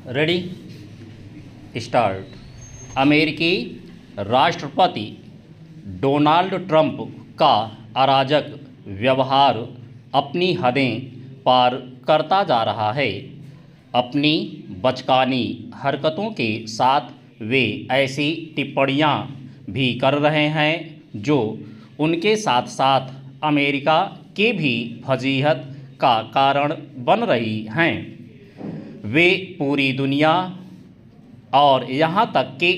Ready start. अमेरिकी राष्ट्रपति Donald Trump का अराजक व्यवहार अपनी हदें पार करता जा रहा है। अपनी बचकानी हरकतों के साथ वे ऐसी टिप्पणियां भी कर रहे हैं जो उनके साथ साथ अमेरिका के भी फजीहत का कारण बन रही हैं। वे पूरी दुनिया और यहाँ तक कि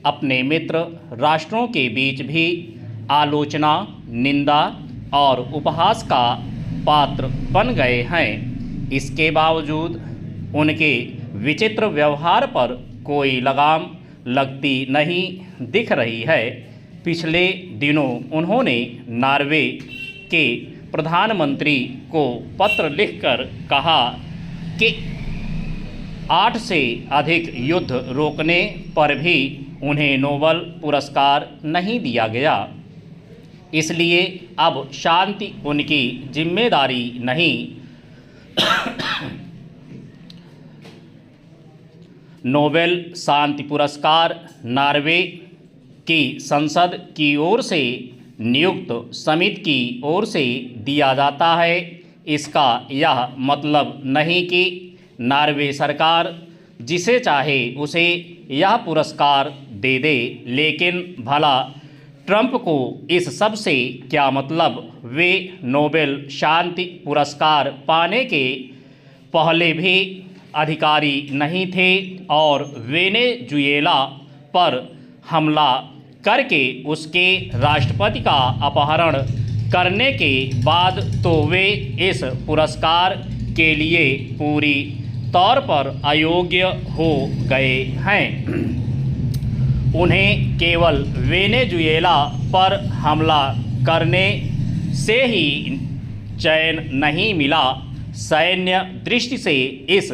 अपने मित्र राष्ट्रों के बीच भी आलोचना, निंदा और उपहास का पात्र बन गए हैं। इसके बावजूद उनके विचित्र व्यवहार पर कोई लगाम लगती नहीं दिख रही है। पिछले दिनों उन्होंने नॉर्वे के प्रधानमंत्री को पत्र लिखकर कहा कि 8 से अधिक युद्ध रोकने पर भी उन्हें नोबेल पुरस्कार नहीं दिया गया, इसलिए अब शांति उनकी जिम्मेदारी नहीं। नोबेल शांति पुरस्कार नॉर्वे की संसद की ओर से नियुक्त समिति की ओर से दिया जाता है। इसका यह मतलब नहीं कि नॉर्वे सरकार जिसे चाहे उसे यह पुरस्कार दे दे, लेकिन भला ट्रंप को इस सब से क्या मतलब? वे नोबेल शांति पुरस्कार पाने के पहले भी अधिकारी नहीं थे और वेनेजुएला पर हमला करके उसके राष्ट्रपति का अपहरण करने के बाद तो वे इस पुरस्कार के लिए पूरी तौर पर अयोग्य हो गए हैं। उन्हें केवल वेनेजुएला पर हमला करने से ही चैन नहीं मिला, सैन्य दृष्टि से इस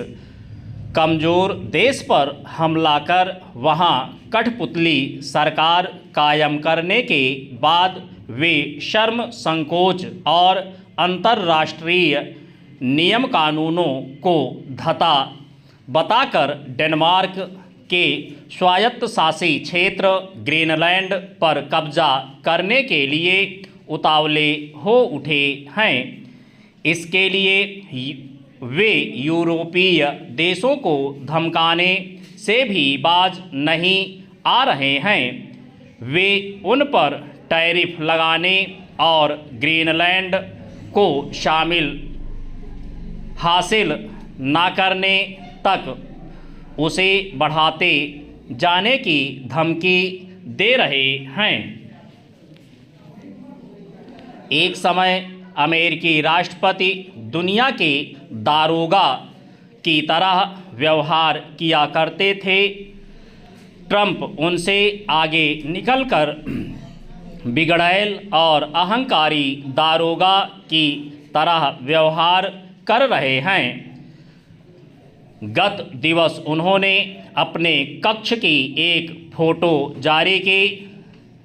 कमज़ोर देश पर हमला कर वहां कठपुतली सरकार कायम करने के बाद वे शर्म, संकोच और अंतर्राष्ट्रीय नियम कानूनों को धता बताकर डेनमार्क के स्वायत्तशासी क्षेत्र ग्रीनलैंड पर कब्जा करने के लिए उतावले हो उठे हैं। इसके लिए वे यूरोपीय देशों को धमकाने से भी बाज नहीं आ रहे हैं। वे उन पर टैरिफ लगाने और ग्रीनलैंड को हासिल न करने तक उसे बढ़ाते जाने की धमकी दे रहे हैं। एक समय अमेरिकी राष्ट्रपति दुनिया के दारोगा की तरह व्यवहार किया करते थे। ट्रंप उनसे आगे निकलकर बिगड़ैल और अहंकारी दारोगा की तरह व्यवहार कर रहे हैं। गत दिवस उन्होंने अपने कक्ष की एक फ़ोटो जारी की,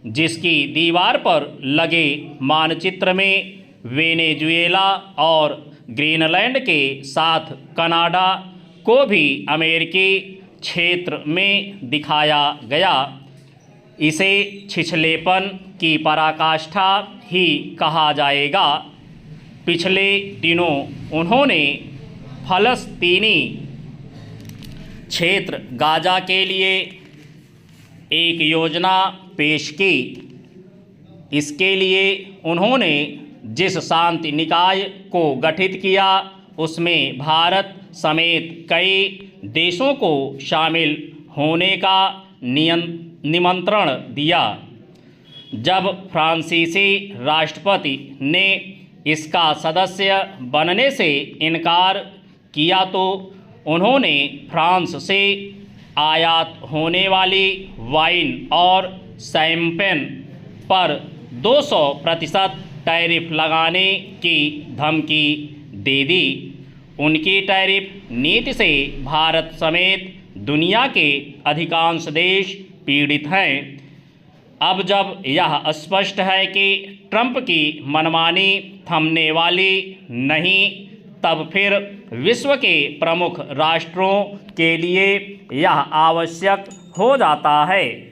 जिसकी दीवार पर लगे मानचित्र में वेनेजुएला और ग्रीनलैंड के साथ कनाडा को भी अमेरिकी क्षेत्र में दिखाया गया। इसे छिछलेपन की पराकाष्ठा ही कहा जाएगा। पिछले दिनों उन्होंने फ़लस्तीनी क्षेत्र गाज़ा के लिए एक योजना पेश की। इसके लिए उन्होंने जिस शांति निकाय को गठित किया, उसमें भारत समेत कई देशों को शामिल होने का निमंत्रण दिया। जब फ्रांसीसी राष्ट्रपति ने इसका सदस्य बनने से इनकार किया तो उन्होंने फ्रांस से आयात होने वाली वाइन और शैंपेन पर 200% टैरिफ लगाने की धमकी दे दी। उनकी टैरिफ नीति से भारत समेत दुनिया के अधिकांश देश पीड़ित हैं। अब जब यह स्पष्ट है कि ट्रंप की मनमानी थमने वाली नहीं, तब फिर विश्व के प्रमुख राष्ट्रों के लिए यह आवश्यक हो जाता है।